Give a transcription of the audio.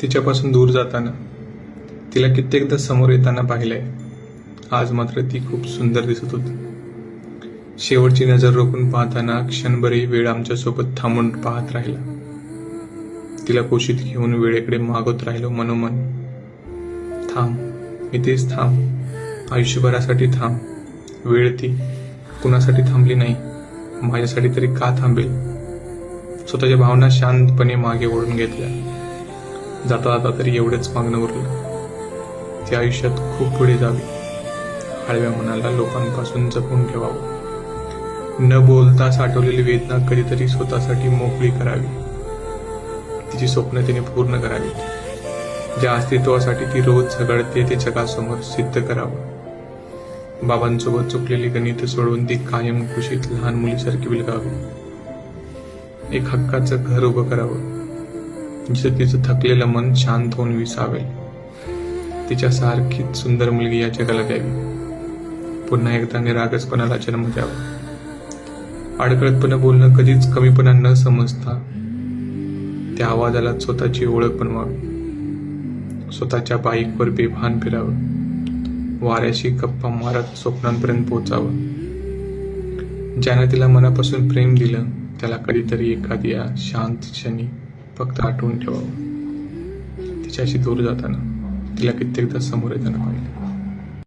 तिच्यापासून दूर जाताना, तिला कित्येकदा समोर येताना पाहिलंय. आज मात्र ती खूप सुंदर दिसत होती. शेवटची नजर रोखून पाहताना क्षणभरही वेळ आमच्यासोबत थांबून पाहत राहिला. तिला कुशीत घेऊन वेळेकडे मागत राहिलो मनोमन. थांब, इथेच थांब, आयुष्यभरासाठी थांब. वेळ ती कुणासाठी थांबली नाही, माझ्यासाठी तरी का थांबेल? स्वतःच्या भावना शांतपणे मागे ओढून घेतल्या. जाता जाता तरी एवढंच मागणं उरलं, ती आयुष्यात खूप पुढे जावी, हळव्या मनाला लोकांपासून जपून ठेवावं, न बोलता साठवलेली वेदना कधीतरी स्वतःसाठी मोकळी करावी, तिची स्वप्न तिने पूर्ण करावी, ज्या अस्तित्वासाठी ती रोज झगडते ते जगासमोर सिद्ध करावं. बाबांसोबत चुकलेली गणित सोडवून ती कायम खुशीत लहान मुलीसारखी विलगावी. एक हक्काचं घर उभं करावं, जिथं तिचं थकलेलं मन शांत होऊन विसावेल. तिच्यासारखीच सुंदर मुलगी या जगाला द्यावी. पुन्हा एकदा निरागसपणाला जन्म द्यावा. अडकळतपणे बोलणं कधीच कमीपणा न समजता त्या आवाजाला स्वतःची ओळख बनवावी. स्वतःच्या बाईकवर बेभान फिरावं, वाऱ्याशी गप्पा मारत स्वप्नांपर्यंत पोहोचावं. ज्यानं तिला मनापासून प्रेम दिलं त्याला कधीतरी एखाद्या शांत क्षणी फक्त आठवून ठेवावं. तिच्याशी दूर जाताना, तिला कित्येकदा समोर येताना पाहिलं.